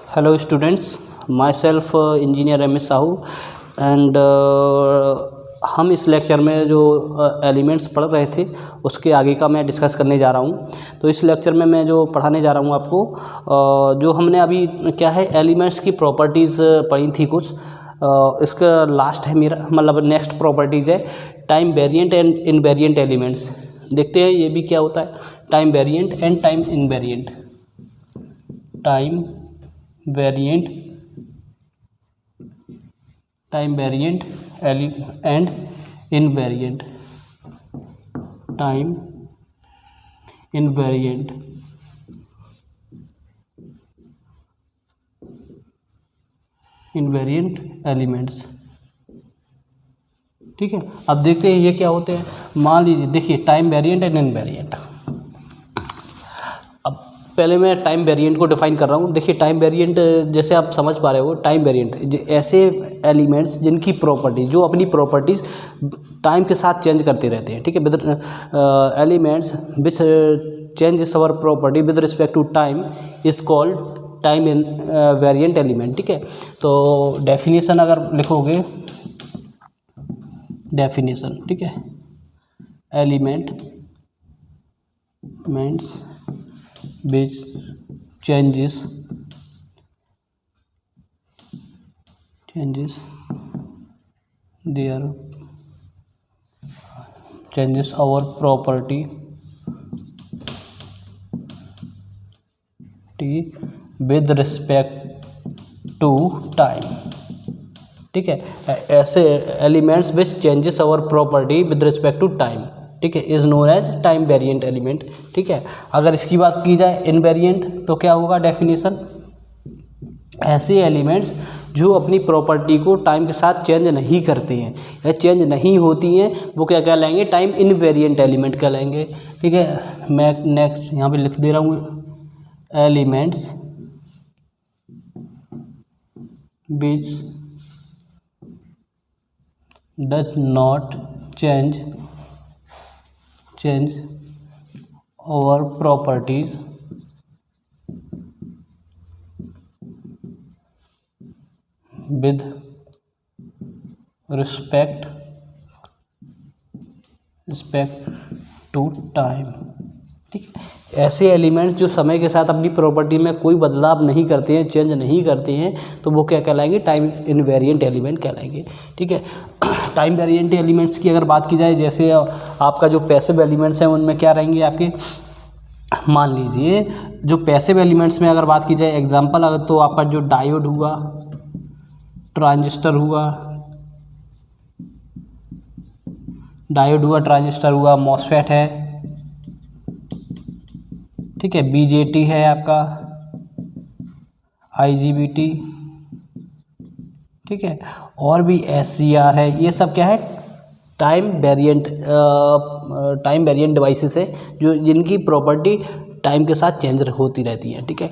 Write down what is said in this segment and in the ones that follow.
Hello students, myself engineer M S Sahu and हम इस lecture में जो एलिमेंट्स पढ़ रहे थे उसके आगे का मैं डिस्कस करने जा रहा हूँ। तो इस लेक्चर में मैं जो पढ़ाने जा रहा हूँ आपको जो हमने अभी क्या है एलिमेंट्स की प्रॉपर्टीज़ पढ़ी थी कुछ, इसका लास्ट है मेरा मतलब नेक्स्ट प्रॉपर्टीज़ है time variant and invariant elements. देखते हैं ये भी क्या होता है, time variant and time invariant. Time variant and invariant. Time invariant elements. ठीक है, अब देखते हैं ये क्या होते हैं। मान लीजिए देखिए टाइम वेरिएंट एंड इनवेरिएंट। अब पहले मैं टाइम वेरिएंट को डिफाइन कर रहा हूँ। देखिए टाइम वेरिएंट जैसे आप समझ पा रहे हो, टाइम वेरिएंट ऐसे एलिमेंट्स जिनकी प्रॉपर्टी जो अपनी प्रॉपर्टीज़ टाइम के साथ चेंज करते रहते हैं। ठीक है, with elements which changes our property with respect to time is called time in variant element. ठीक है, तो डेफिनेशन अगर लिखोगे डेफिनेशन, ठीक है, elements which changes our property with respect to time। ठीक है, ऐसे elements which changes our property with respect to time, ठीक है, is known as time variant element. ठीक है, अगर इसकी बात की जाए इनवेरिएंट तो क्या होगा डेफिनेशन, ऐसे एलिमेंट्स जो अपनी प्रॉपर्टी को टाइम के साथ चेंज नहीं करते हैं या चेंज नहीं होती हैं वो क्या कहलाएंगे, टाइम इनवेरिएंट एलिमेंट कहलाएंगे। ठीक है, मैं नेक्स्ट यहाँ पे लिख दे रहा हूँ, elements which does not change our properties with respect to time। ठीक है, ऐसे एलिमेंट्स जो समय के साथ अपनी प्रॉपर्टी में कोई बदलाव नहीं करते हैं, चेंज नहीं करते हैं, तो वो क्या कहलाएंगे, टाइम इनवेरिएंट एलिमेंट कहलाएंगे। ठीक है, टाइम वेरिएंट एलिमेंट्स की अगर बात की जाए, जैसे आपका जो पैसिव एलिमेंट्स हैं उनमें क्या रहेंगे आपके, मान लीजिए जो पैसिव एलिमेंट्स में अगर बात की जाए एग्जांपल, अगर तो आपका जो डायोड हुआ, ट्रांजिस्टर हुआ, मॉसफेट है, ठीक है, बीजेटी है आपका, आईजीबीटी, ठीक है, और भी एससीआर है। ये सब क्या है, टाइम वेरिएंट डिवाइसेस है जो जिनकी प्रॉपर्टी टाइम के साथ चेंज होती रहती है। ठीक है,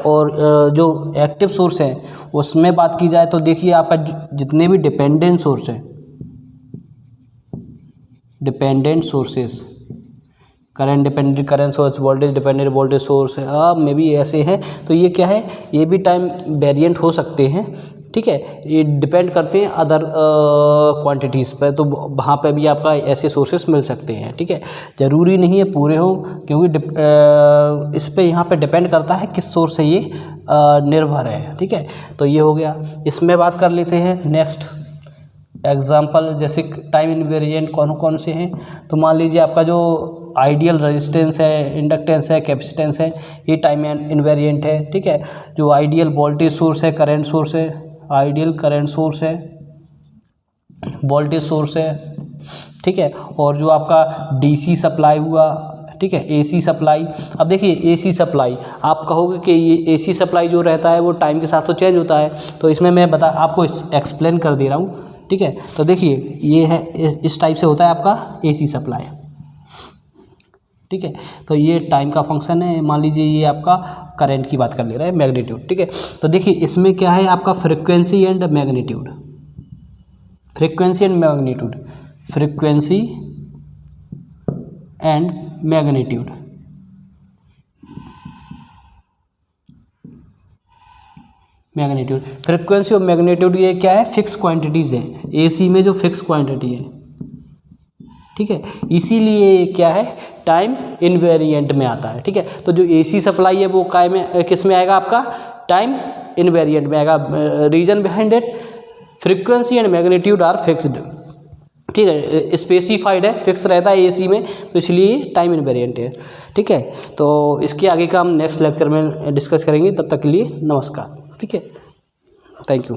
और जो एक्टिव सोर्स है उसमें बात की जाए तो देखिए आपका जितने भी डिपेंडेंट सोर्स हैं, dependent sources, current dependent current source, voltage dependent voltage source है, में भी ऐसे हैं, तो ये क्या है, ये भी टाइम वेरिएंट हो सकते हैं। ठीक है, ये डिपेंड करते हैं अदर क्वांटिटीज़ पर, तो वहाँ पे भी आपका ऐसे सोर्सेस मिल सकते हैं। ठीक है, ज़रूरी नहीं है पूरे हो, क्योंकि इस पे यहाँ पे डिपेंड करता है किस सोर्स से ये निर्भर है। ठीक है, तो ये हो गया, इसमें बात कर लेते हैं नेक्स्ट एग्जाम्पल, जैसे टाइम इनवेरिएंट कौन कौन से हैं। तो मान लीजिए आपका जो आइडियल रेजिस्टेंस है, इंडक्टेंस है, कैपेसिटेंस है, ये टाइम इनवेरिएंट है। ठीक है, जो आइडियल वोल्टेज सोर्स है, करंट सोर्स है, आइडियल करंट सोर्स है, वोल्टेज सोर्स है। ठीक है, और जो आपका डीसी सप्लाई हुआ, ठीक है, एसी सप्लाई। अब देखिए एसी सप्लाई, आप कहोगे कि ये एसी सप्लाई जो रहता है वो टाइम के साथ तो चेंज होता है, तो इसमें मैं आपको एक्सप्लेन कर दे रहा हूँ। ठीक है, तो देखिए ये है, इस टाइप से होता है आपका एसी सप्लाई। ठीक है, तो ये टाइम का फंक्शन है। मान लीजिए ये आपका करंट की बात कर ले रहा है, मैग्नीट्यूड। ठीक है, तो देखिए इसमें क्या है आपका frequency and magnitude, frequency and magnitude. Magnitude. Frequency और मैग्नीट्यूड ये क्या है, फिक्स क्वांटिटीज़ हैं, एसी में जो फिक्स क्वांटिटी है, ठीक है, इसीलिए क्या है टाइम इनवेरिएंट में आता है। ठीक है, तो जो एसी सप्लाई है वो काय में किस में आएगा आपका, टाइम इनवेरिएंट में आएगा। Reason behind it, frequency and magnitude are fixed, ठीक है, स्पेसिफाइड है, फिक्स रहता है एसी में, तो इसलिए टाइम इनवेरिएंट है। ठीक है, तो इसके आगे का हम नेक्स्ट लेक्चर में डिस्कस करेंगे। तब तक के लिए नमस्कार। ठीक है, थैंक यू।